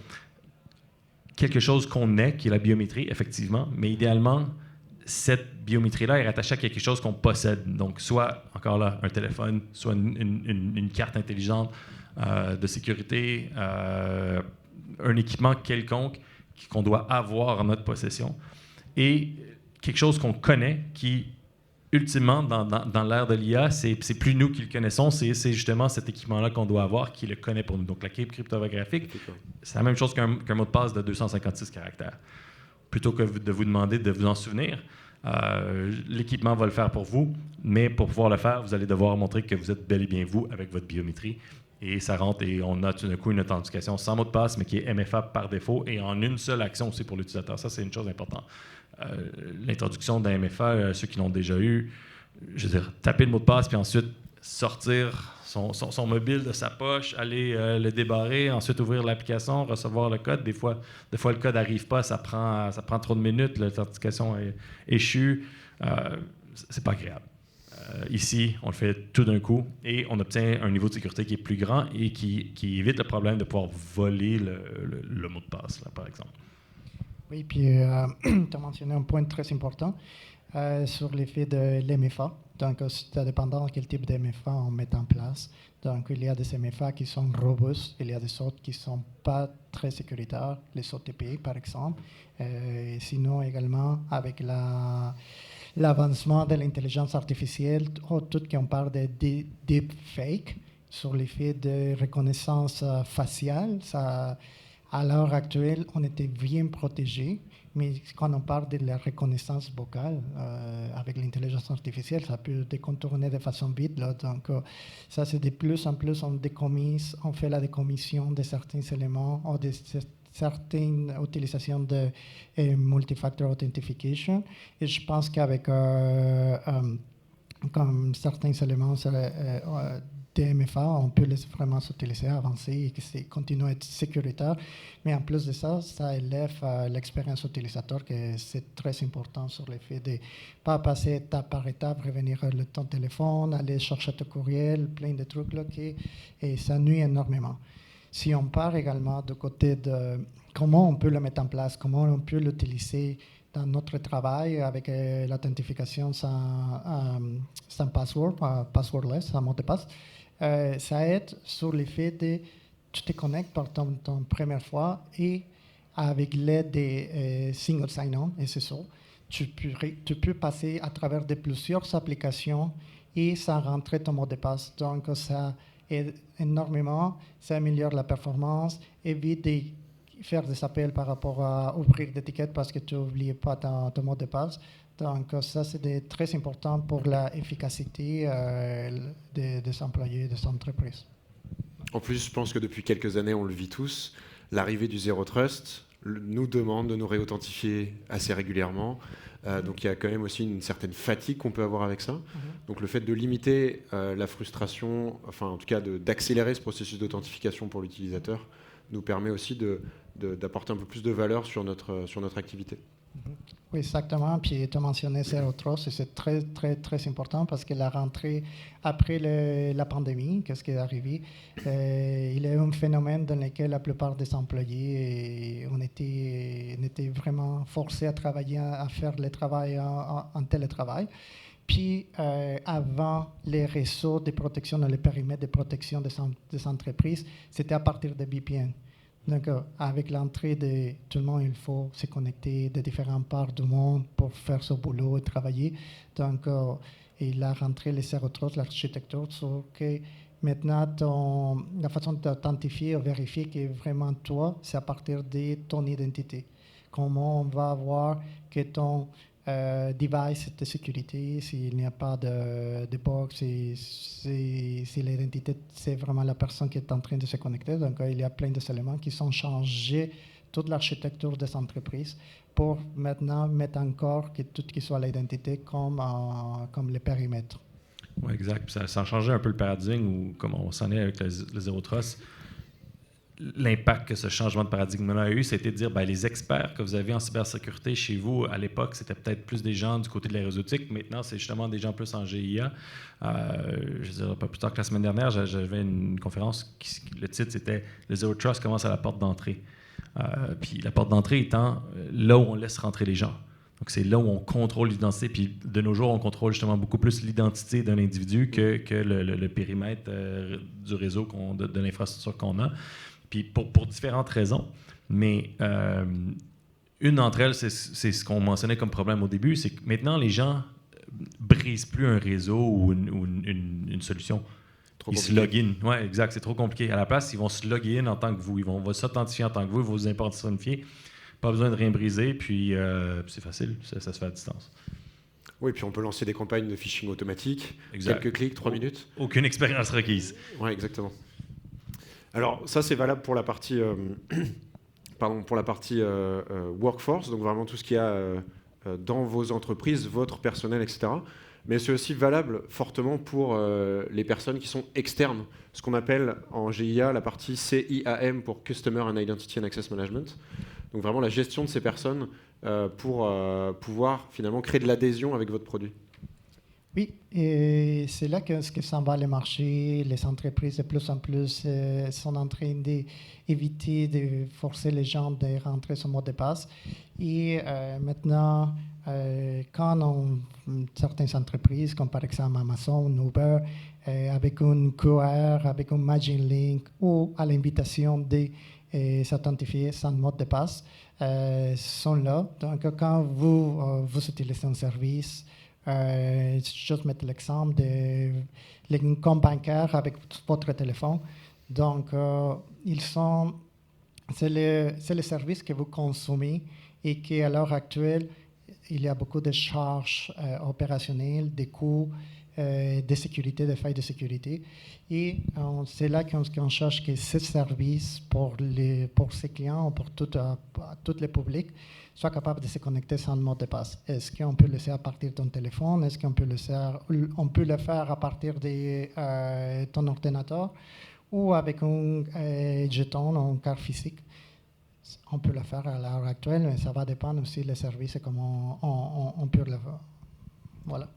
quelque chose qu'on est, qui est la biométrie, effectivement, mais idéalement, cette biométrie-là est rattachée à quelque chose qu'on possède. Donc, soit, encore là, un téléphone, soit une carte intelligente de sécurité, un équipement quelconque qu'on doit avoir en notre possession, et quelque chose qu'on connaît qui, ultimement, dans l'ère de l'IA, c'est plus nous qui le connaissons, c'est justement cet équipement-là qu'on doit avoir qui le connaît pour nous. Donc, la clé cryptographique, c'est la même chose qu'un mot de passe de 256 caractères. Plutôt que de vous demander de vous en souvenir, l'équipement va le faire pour vous, mais pour pouvoir le faire, vous allez devoir montrer que vous êtes bel et bien vous avec votre biométrie. Et ça rentre et on a tout d'un coup une authentification sans mot de passe, mais qui est MFA par défaut et en une seule action aussi pour l'utilisateur. Ça, c'est une chose importante. L'introduction d'un MFA, ceux qui l'ont déjà eu, je veux dire, taper le mot de passe, puis ensuite sortir son mobile de sa poche, aller le débarrer, ensuite ouvrir l'application, recevoir le code. Des fois le code n'arrive pas, ça prend trop de minutes, l'authentification est échue. C'est pas agréable. Ici, on le fait tout d'un coup et on obtient un niveau de sécurité qui est plus grand et qui évite le problème de pouvoir voler le mot de passe, là, par exemple. Oui, puis tu as mentionné un point très important. sur l'effet de l'MFA. Donc, c'est dépendant de quel type de MFA on met en place. Donc, il y a des MFA qui sont robustes, il y a des autres qui ne sont pas très sécuritaires, les OTP par exemple. Sinon, également, avec l'avancement de l'intelligence artificielle, tout qu'on parle de deepfake, sur l'effet de reconnaissance faciale, à l'heure actuelle, on était bien protégé. Mais quand on parle de la reconnaissance vocale avec l'intelligence artificielle, ça peut décontourner de façon vite. Là. Donc, ça, c'est de plus en plus, on fait la décommission de certains éléments ou de certaines utilisations de multifactor authentication. Et je pense qu'avec comme certains éléments DMFA, on peut vraiment s'utiliser, avancer et que continuer à être sécuritaire. Mais en plus de ça, ça élève l'expérience utilisateur, que c'est très important sur le fait de ne pas passer étape par étape, revenir ton téléphone, aller chercher ton courriel, plein de trucs là, et ça nuit énormément. Si on part également du côté de comment on peut le mettre en place, comment on peut l'utiliser dans notre travail avec l'authentification sans password, passwordless, sans mot de passe, ça aide sur le fait de tu te connectes par ton première fois et avec l'aide des single sign-on, SSO, tu peux passer à travers de plusieurs applications et sans rentrer ton mot de passe. Donc, ça aide énormément, ça améliore la performance, évite de faire des appels par rapport à ouvrir des tickets parce que tu n'oublies pas ton mot de passe. Donc, ça, c'est très important pour l'efficacité des employés, des entreprises. En plus, je pense que depuis quelques années, on le vit tous, l'arrivée du Zero Trust nous demande de nous réauthentifier assez régulièrement. Donc il y a quand même aussi une certaine fatigue qu'on peut avoir avec ça. Donc le fait de limiter la frustration, enfin en tout cas d'accélérer ce processus d'authentification pour l'utilisateur, nous permet aussi d'apporter un peu plus de valeur sur notre activité. Oui, exactement. Puis tu as mentionné Zero Trust, et c'est très, très, très important parce que la rentrée après la pandémie, qu'est-ce qui est arrivé? Il y a eu un phénomène dans lequel la plupart des employés, on était vraiment forcés à travailler, à faire le travail en télétravail. Puis, avant les réseaux de protection, les périmètres de protection des entreprises, c'était à partir de VPN. Donc, avec l'entrée de tout le monde, il faut se connecter de différentes parts du monde pour faire son boulot et travailler. Donc, il a rentré les Zero Trust, l'architecture, sur que maintenant, la façon d'authentifier, vérifier que vraiment toi, c'est à partir de ton identité. Comment on va voir que ton device de sécurité, s'il n'y a pas de bug, si l'identité, c'est vraiment la personne qui est en train de se connecter. Donc, il y a plein d'éléments qui sont changés, toute l'architecture des entreprises, pour maintenant mettre encore que tout qui soit l'identité comme le périmètre. Oui, exact. Puis ça a changé un peu le paradigme, ou comme on s'en est avec le Zero Trust. L'impact que ce changement de paradigme-là a eu, c'était de dire les experts que vous avez en cybersécurité chez vous, à l'époque, c'était peut-être plus des gens du côté de l'aéronautique. Maintenant, c'est justement des gens plus en GIA. Je veux dire, pas plus tard que la semaine dernière, j'avais une conférence, le titre, c'était « Le Zero Trust commence à la porte d'entrée ». Puis la porte d'entrée étant là où on laisse rentrer les gens. Donc, c'est là où on contrôle l'identité. Puis de nos jours, on contrôle justement beaucoup plus l'identité d'un individu que le périmètre du réseau, de l'infrastructure qu'on a. Puis pour différentes raisons, mais une d'entre elles, c'est ce qu'on mentionnait comme problème au début, c'est que maintenant, les gens brisent plus un réseau ou une solution. Ils se login. Oui, exact, c'est trop compliqué. À la place, ils vont se login en tant que vous. Ils vont s'authentifier en tant que vous, ils vont vous identifier. Pas besoin de rien briser, puis c'est facile, ça se fait à distance. Oui, puis on peut lancer des campagnes de phishing automatique. Exact. Quelques clics, 3 minutes. Aucune expérience requise. Oui, exactement. Alors ça, c'est valable pour la partie, workforce, donc vraiment tout ce qu'il y a dans vos entreprises, votre personnel, etc. Mais c'est aussi valable fortement pour les personnes qui sont externes, ce qu'on appelle en GIA la partie CIAM pour Customer and Identity and Access Management. Donc vraiment la gestion de ces personnes pour pouvoir finalement créer de l'adhésion avec votre produit. Oui, et c'est là que s'en va le marché. Les entreprises de plus en plus sont en train d'éviter de forcer les gens de rentrer son mot de passe. Et maintenant, quand certaines entreprises, comme par exemple Amazon, Uber, avec une QR, avec un Magic Link ou à l'invitation de s'authentifier sans mot de passe, sont là. Donc, quand vous utilisez un service, juste mettre l'exemple d'un compte bancaire avec votre téléphone. Donc, c'est le service que vous consommez et qu'à l'heure actuelle, il y a beaucoup de charges opérationnelles, des coûts de sécurité, des failles de sécurité. Et c'est là qu'on cherche que ce service pour ses clients ou pour tout le public soit capable de se connecter sans mot de passe. Est-ce qu'on peut le faire à partir de ton téléphone? Est-ce qu'on peut le faire à partir de ton ordinateur ou avec un jeton ou une carte physique? On peut le faire à l'heure actuelle, mais ça va dépendre aussi des services et comment on peut le faire. Voilà.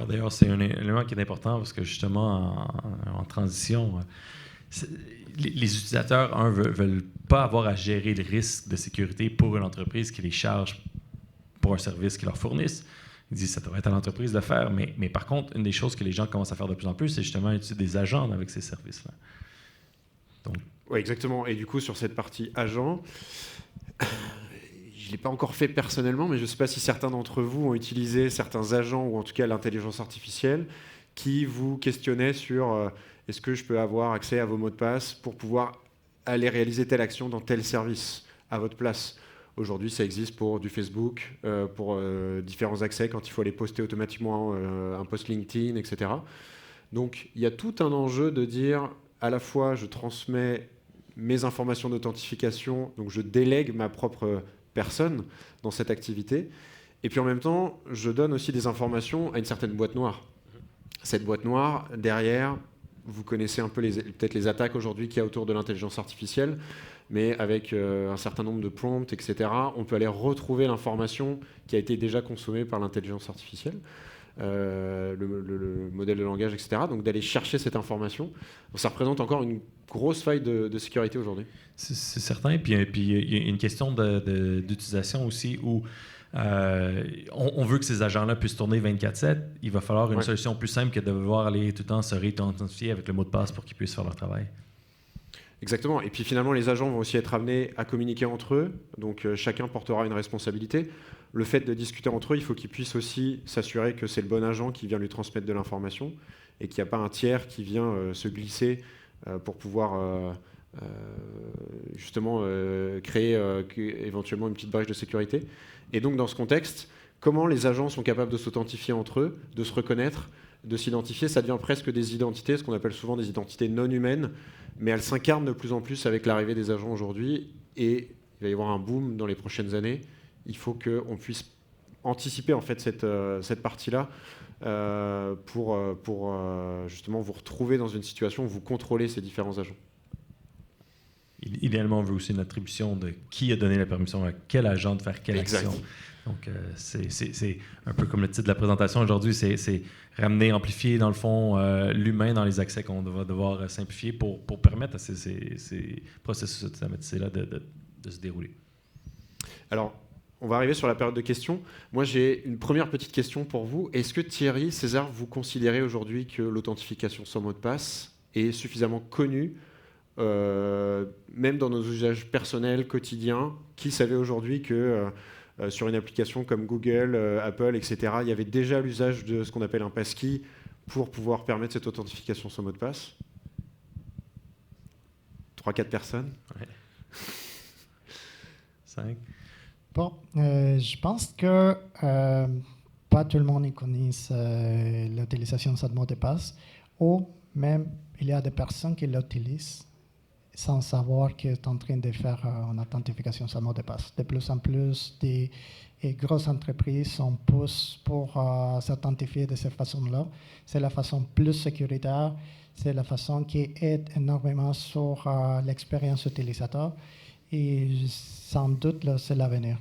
D'ailleurs, c'est un élément qui est important parce que justement, en transition, les utilisateurs, veulent pas avoir à gérer le risque de sécurité pour une entreprise qui les charge pour un service qu'ils leur fournissent. Ils disent que ça devrait être à l'entreprise de le faire, mais par contre, une des choses que les gens commencent à faire de plus en plus, c'est justement utiliser des agents avec ces services-là. Donc, oui, exactement. Et du coup, sur cette partie agent, je ne l'ai pas encore fait personnellement, mais je ne sais pas si certains d'entre vous ont utilisé certains agents, ou en tout cas l'intelligence artificielle, qui vous questionnaient sur est-ce que je peux avoir accès à vos mots de passe pour pouvoir aller réaliser telle action dans tel service à votre place. Aujourd'hui, ça existe pour du Facebook, pour différents accès quand il faut aller poster automatiquement un post LinkedIn, etc. Donc, il y a tout un enjeu de dire à la fois je transmets mes informations d'authentification, donc je délègue ma propre personne dans cette activité, et puis en même temps, je donne aussi des informations à une certaine boîte noire. Cette boîte noire, derrière, vous connaissez un peu peut-être les attaques aujourd'hui qu'il y a autour de l'intelligence artificielle, mais avec un certain nombre de prompts, etc., on peut aller retrouver l'information qui a été déjà consommée par l'intelligence artificielle, le modèle de langage, etc., donc d'aller chercher cette information. Donc, ça représente encore une grosse faille de sécurité aujourd'hui. C'est certain, puis il y a une question d'utilisation aussi où on veut que ces agents-là puissent tourner 24/7. Il va falloir une solution plus simple que de devoir aller tout le temps se réidentifier avec le mot de passe pour qu'ils puissent faire leur travail. Exactement. Et puis finalement, les agents vont aussi être amenés à communiquer entre eux. Donc chacun portera une responsabilité. Le fait de discuter entre eux, il faut qu'ils puissent aussi s'assurer que c'est le bon agent qui vient lui transmettre de l'information et qu'il n'y a pas un tiers qui vient se glisser pour pouvoir justement créer éventuellement une petite brèche de sécurité. Et donc dans ce contexte, comment les agents sont capables de s'authentifier entre eux, de se reconnaître, de s'identifier, ça devient presque des identités, ce qu'on appelle souvent des identités non humaines, mais elles s'incarnent de plus en plus avec l'arrivée des agents aujourd'hui, et il va y avoir un boom dans les prochaines années. Il faut qu'on puisse anticiper en fait cette partie-là pour justement vous retrouver dans une situation où vous contrôlez ces différents agents. Idéalement, on veut aussi une attribution de qui a donné la permission à quel agent de faire quelle action. Donc, c'est un peu comme le titre de la présentation aujourd'hui, c'est ramener, amplifier, dans le fond, l'humain dans les accès qu'on va devoir simplifier pour permettre à ces processus automatisés-là de se dérouler. Alors, on va arriver sur la période de questions. Moi, j'ai une première petite question pour vous. Est-ce que Thierry, César, vous considérez aujourd'hui que l'authentification sans mot de passe est suffisamment connue, même dans nos usages personnels, quotidiens? Qui savait aujourd'hui que sur une application comme Google, Apple, etc., il y avait déjà l'usage de ce qu'on appelle un passkey pour pouvoir permettre cette authentification sans mot de passe? 3-4 personnes? Ouais. 5. Bon, je pense que pas tout le monde connaît l'utilisation sans mot de passe, ou même il y a des personnes qui l'utilisent sans savoir qu'ils sont en train de faire une authentification sans mot de passe. De plus en plus, des grosses entreprises sont poussées pour s'authentifier de cette façon-là. C'est la façon plus sécuritaire, c'est la façon qui aide énormément sur l'expérience utilisateur. Et sans doute, là, c'est l'avenir.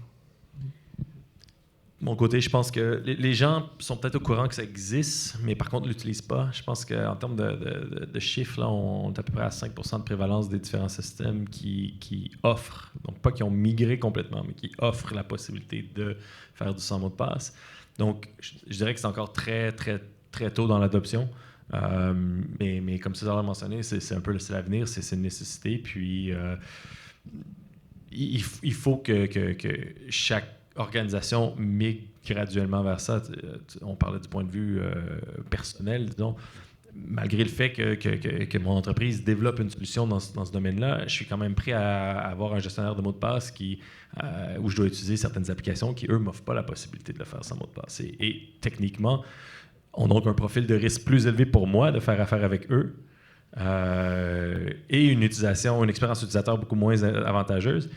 mon côté, je pense que les gens sont peut-être au courant que ça existe, mais par contre ne l'utilisent pas. Je pense qu'en termes de chiffres, là, on est à peu près à 5% de prévalence des différents systèmes qui offrent, donc pas qui ont migré complètement, mais qui offrent la possibilité de faire du sans mot de passe. Donc, je dirais que c'est encore très, très, très tôt dans l'adoption. Mais comme César l'a mentionné, c'est un peu l'avenir, c'est une nécessité. Puis, il faut que chaque organisation migre graduellement vers ça. On parlait du point de vue personnel, disons. Malgré le fait que mon entreprise développe une solution dans ce domaine-là, je suis quand même prêt à avoir un gestionnaire de mots de passe où je dois utiliser certaines applications qui, eux, ne m'offrent pas la possibilité de le faire sans mot de passe. Et techniquement, on a donc un profil de risque plus élevé pour moi de faire affaire avec eux et une expérience utilisateur beaucoup moins avantageuse.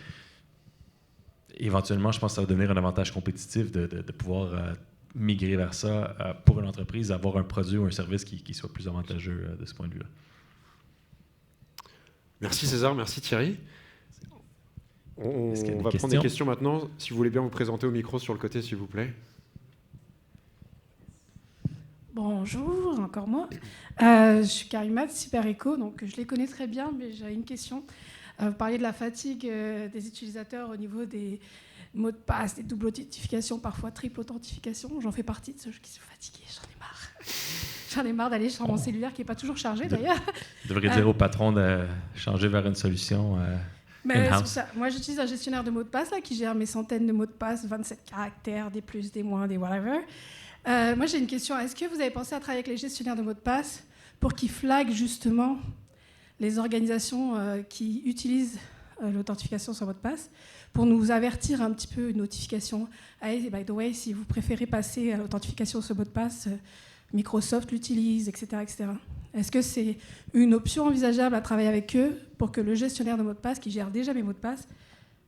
Éventuellement, je pense que ça va devenir un avantage compétitif de pouvoir migrer vers ça pour une entreprise, avoir un produit ou un service qui soit plus avantageux de ce point de vue-là. Merci César, merci Thierry. On va prendre des questions maintenant. Si vous voulez bien vous présenter au micro sur le côté, s'il vous plaît. Bonjour, encore moi. Je suis Karima de CyberEcho, donc je les connais très bien, mais j'avais une question. Vous parliez de la fatigue des utilisateurs au niveau des mots de passe, des doubles authentifications, parfois triple authentification. J'en fais partie de ceux qui sont fatigués, j'en ai marre. J'en ai marre d'aller sur mon cellulaire qui n'est pas toujours chargé d'ailleurs. Vous devriez dire au patron de changer vers une solution in-house. Moi, j'utilise un gestionnaire de mots de passe là, qui gère mes centaines de mots de passe, 27 caractères, des plus, des moins, des whatever. Moi, j'ai une question. Est-ce que vous avez pensé à travailler avec les gestionnaires de mots de passe pour qu'ils flaguent justement les organisations qui utilisent l'authentification sur mot de passe pour nous avertir un petit peu une notification. Hey, by the way, si vous préférez passer à l'authentification sur mot de passe, Microsoft l'utilise, etc., etc. Est-ce que c'est une option envisageable à travailler avec eux pour que le gestionnaire de mots de passe, qui gère déjà mes mots de passe,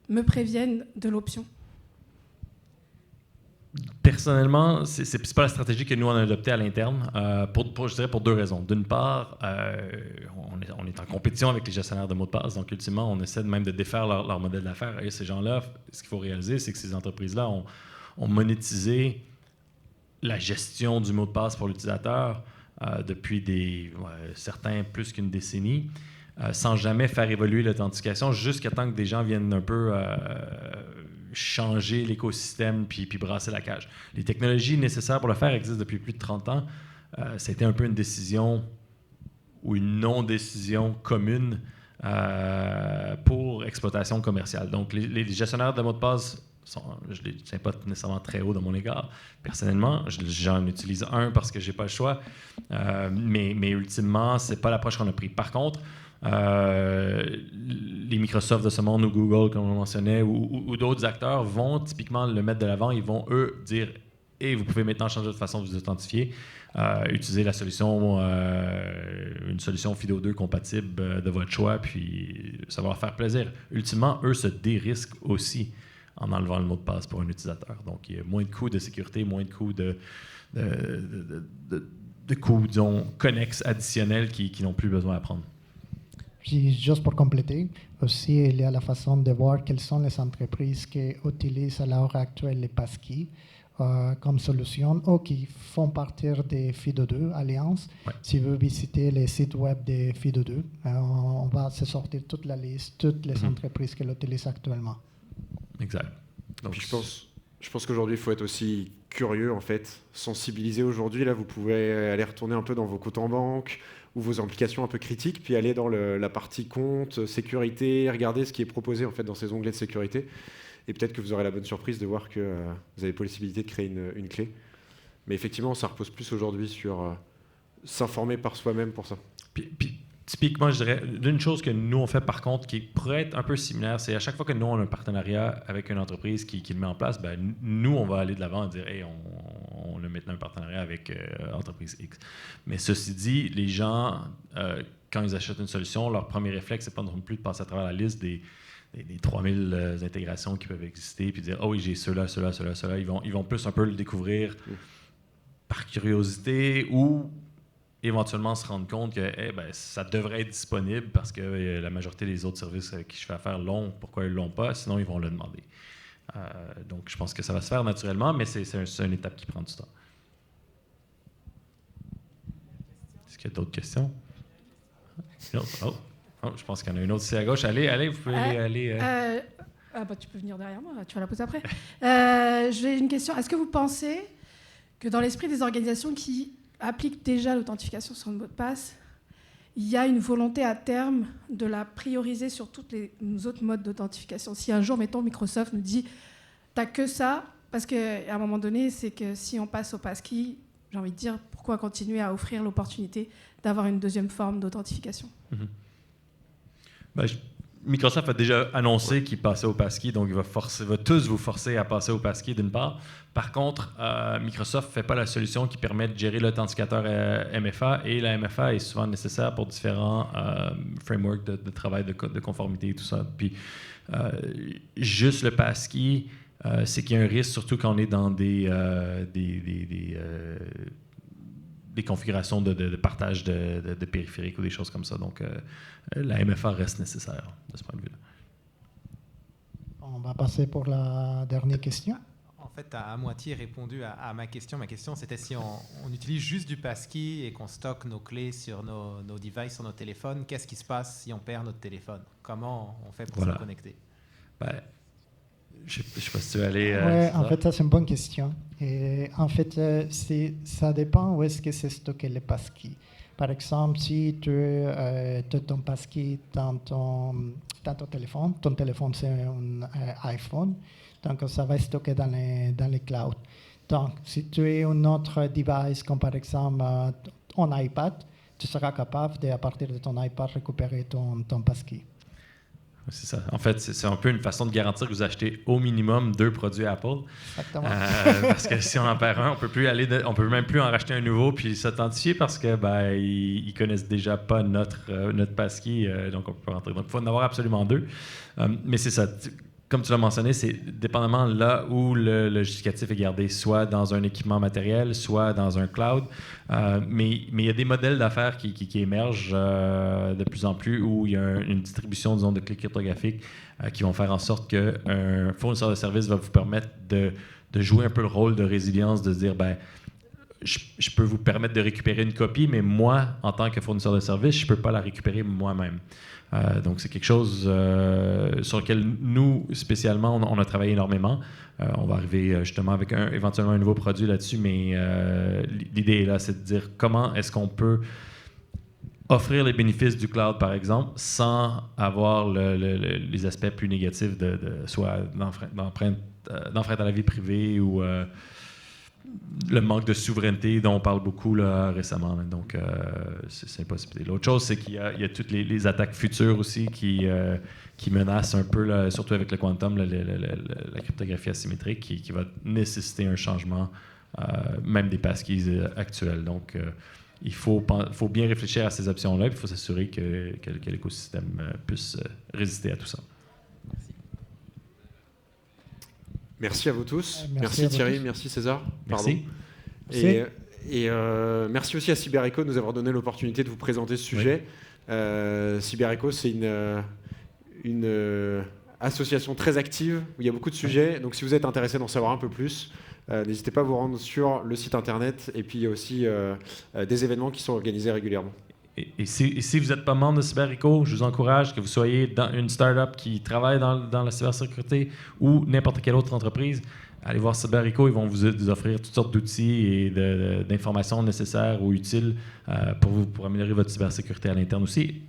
me prévienne de l'option? Personnellement, c'est pas la stratégie que nous on a adoptée à l'interne, je dirais pour deux raisons. D'une part, on est en compétition avec les gestionnaires de mots de passe, donc ultimement, on essaie même de défaire leur modèle d'affaires. Et ces gens-là, ce qu'il faut réaliser, c'est que ces entreprises-là ont monétisé la gestion du mot de passe pour l'utilisateur depuis certains plus qu'une décennie, sans jamais faire évoluer l'authentification, jusqu'à temps que des gens viennent un peu changer l'écosystème puis brasser la cage. Les technologies nécessaires pour le faire existent depuis plus de 30 ans. C'était un peu une décision ou une non-décision commune pour exploitation commerciale. Donc, les gestionnaires de mots de passe, je ne les tiens pas nécessairement très haut dans mon égard. Personnellement, j'en utilise un parce que je n'ai pas le choix. Mais ultimement, ce n'est pas l'approche qu'on a prise. Par contre, les Microsoft de ce monde ou Google, comme on mentionnait, ou d'autres acteurs vont typiquement le mettre de l'avant. Ils vont, eux, dire « Et vous pouvez maintenant changer de façon de vous authentifier, utiliser la solution, une solution FIDO2 compatible de votre choix, puis ça va leur faire plaisir. » Ultimement, eux se dérisquent aussi en enlevant le mot de passe pour un utilisateur. Donc, il y a moins de coûts de sécurité, moins de coûts de coûts, disons, connexes additionnels qui n'ont plus besoin à prendre. Puis, juste pour compléter, aussi, il y a la façon de voir quelles sont les entreprises qui utilisent à l'heure actuelle les passkey comme solution ou qui font partir des FIDO2 Alliance. Ouais. Si vous visitez les sites web des FIDO2, on va se sortir toute la liste, toutes les entreprises qui l'utilisent actuellement. Exact. Donc, puis je pense qu'aujourd'hui, il faut être aussi curieux, en fait, sensibilisé aujourd'hui. Là, vous pouvez aller retourner un peu dans vos comptes en banque ou vos implications un peu critiques, puis aller dans la partie compte, sécurité, regarder ce qui est proposé en fait dans ces onglets de sécurité. Et peut-être que vous aurez la bonne surprise de voir que vous avez possibilité de créer une clé. Mais effectivement, ça repose plus aujourd'hui sur s'informer par soi-même pour ça. Puis, typiquement, je dirais, d'une chose que nous, on fait par contre, qui pourrait être un peu similaire, c'est à chaque fois que nous, on a un partenariat avec une entreprise qui le met en place, ben, nous, on va aller de l'avant et dire « Hey, on a maintenant un partenariat avec entreprise X ». Mais ceci dit, les gens, quand ils achètent une solution, leur premier réflexe, c'est pas non plus de passer à travers la liste des 3000 intégrations qui peuvent exister, puis dire « Ah oui, j'ai ceux-là. » Ils vont plus un peu le découvrir par curiosité ou éventuellement se rendre compte que ça devrait être disponible parce que la majorité des autres services avec qui je fais affaire l'ont. Pourquoi ils ne l'ont pas? Sinon, ils vont le demander. Donc, je pense que ça va se faire naturellement, mais c'est une étape qui prend du temps. Est-ce qu'il y a d'autres questions? Une autre? Oh, je pense qu'il y en a une autre ici à gauche. Allez, vous pouvez aller. Tu peux venir derrière moi, tu vas la poser après. J'ai une question. Est-ce que vous pensez que dans l'esprit des organisations qui appliquent déjà l'authentification sur le mot de passe, il y a une volonté à terme de la prioriser sur tous les autres modes d'authentification? Si un jour, mettons, Microsoft nous dit « t'as que ça », parce qu'à un moment donné, c'est que si on passe au passkey, j'ai envie de dire, pourquoi continuer à offrir l'opportunité d'avoir une deuxième forme d'authentification? Microsoft a déjà annoncé qu'il passait au passkey, donc il va tous vous forcer à passer au passkey d'une part. Par contre, Microsoft ne fait pas la solution qui permet de gérer l'authentificateur MFA, et la MFA est souvent nécessaire pour différents frameworks de travail de conformité et tout ça. Puis, juste le passkey, c'est qu'il y a un risque, surtout quand on est dans des configurations de partage de périphériques ou des choses comme ça. Donc, la MFA reste nécessaire de ce point de vue-là. On va passer pour la dernière question. En fait, tu as à moitié répondu à ma question. Ma question, c'était si on utilise juste du passkey et qu'on stocke nos clés sur nos devices, sur nos téléphones, qu'est-ce qui se passe si on perd notre téléphone? Comment on fait pour se connecter? Je ne sais pas si tu veux aller... Oui, en fait, ça, c'est une bonne question. Et en fait, ça dépend où est-ce que c'est stocké le passkey. Par exemple, si tu as ton passkey dans ton téléphone, c'est un iPhone, donc ça va être stocké dans les clouds. Donc, si tu as un autre device, comme par exemple un iPad, tu seras capable, à partir de ton iPad, récupérer ton passkey. C'est ça. En fait, c'est un peu une façon de garantir que vous achetez au minimum 2 produits Apple. Exactement. Parce que si on en perd un, on peut même plus en racheter un nouveau puis s'authentifier parce que ils connaissent déjà pas notre passkey, donc on peut pas rentrer. Donc il faut en avoir absolument 2. Mais c'est ça. Comme tu l'as mentionné, c'est dépendamment là où le justificatif est gardé, soit dans un équipement matériel, soit dans un cloud. Mais il y a des modèles d'affaires qui émergent de plus en plus où il y a une distribution, disons, de clés cryptographiques qui vont faire en sorte qu'un fournisseur de service va vous permettre de jouer un peu le rôle de résilience, de se dire, je peux vous permettre de récupérer une copie, mais moi, en tant que fournisseur de service, je ne peux pas la récupérer moi-même. Donc, c'est quelque chose sur lequel nous, spécialement, on a travaillé énormément. On va arriver justement avec éventuellement un nouveau produit là-dessus, mais l'idée est là, c'est de dire comment est-ce qu'on peut offrir les bénéfices du cloud, par exemple, sans avoir les aspects plus négatifs soit d'enfreinte à la vie privée ou le manque de souveraineté dont on parle beaucoup là, récemment. Là. Donc, c'est une possibilité. L'autre chose, c'est qu'il y a toutes les attaques futures aussi qui menacent un peu, là, surtout avec le quantum, la cryptographie asymétrique, qui va nécessiter un changement, même des passkeys actuels. Donc, il faut bien réfléchir à ces options-là, puis il faut s'assurer que l'écosystème puisse résister à tout ça. Merci à vous tous. Merci Thierry, merci César. Merci. Et merci aussi à CyberEco de nous avoir donné l'opportunité de vous présenter ce sujet. CyberEco, c'est une association très active où il y a beaucoup de sujets. Donc si vous êtes intéressé d'en savoir un peu plus, n'hésitez pas à vous rendre sur le site internet. Et puis il y a aussi des événements qui sont organisés régulièrement. Et si vous n'êtes pas membre de CyberEco, je vous encourage que vous soyez dans une start-up qui travaille dans la cybersécurité ou n'importe quelle autre entreprise. Allez voir CyberEco, ils vont vous offrir toutes sortes d'outils et d'informations nécessaires ou utiles pour améliorer votre cybersécurité à l'interne aussi.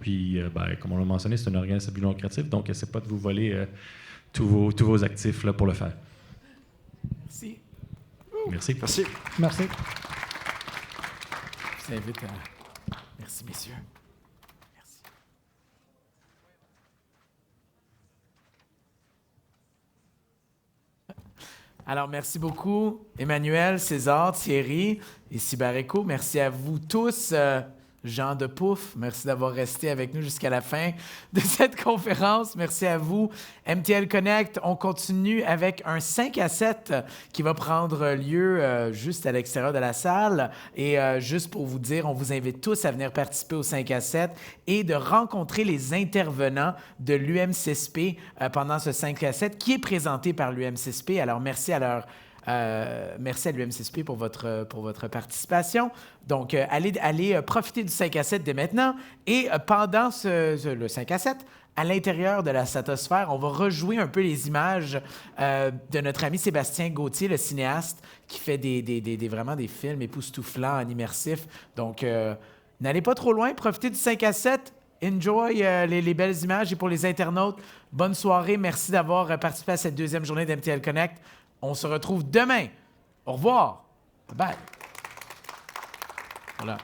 Puis, comme on l'a mentionné, c'est un organisme à but non lucratif, donc n'essayez pas de vous voler tous vos actifs là, pour le faire. Merci. Merci. Merci. Je vous invite à... Merci, messieurs. Merci. Alors, merci beaucoup, Emmanuel, César, Thierry et CyberEco. Merci à vous tous Jean de Pouf, merci d'avoir resté avec nous jusqu'à la fin de cette conférence. Merci à vous. MTL Connect, on continue avec un 5 à 7 qui va prendre lieu juste à l'extérieur de la salle. Et juste pour vous dire, on vous invite tous à venir participer au 5 à 7 et de rencontrer les intervenants de l'UM6P pendant ce 5 à 7 qui est présenté par l'UM6P. Alors, merci à l'UM6P pour votre participation. Donc, allez profiter du 5 à 7 dès maintenant. Et pendant le 5 à 7, à l'intérieur de la Satosphère, on va rejouer un peu les images de notre ami Sébastien Gauthier, le cinéaste, qui fait vraiment des films époustouflants en immersif. Donc, n'allez pas trop loin, profitez du 5 à 7. Enjoy les belles images. Et pour les internautes, bonne soirée. Merci d'avoir participé à cette deuxième journée d'MTL Connect. On se retrouve demain. Au revoir. Bye. Voilà.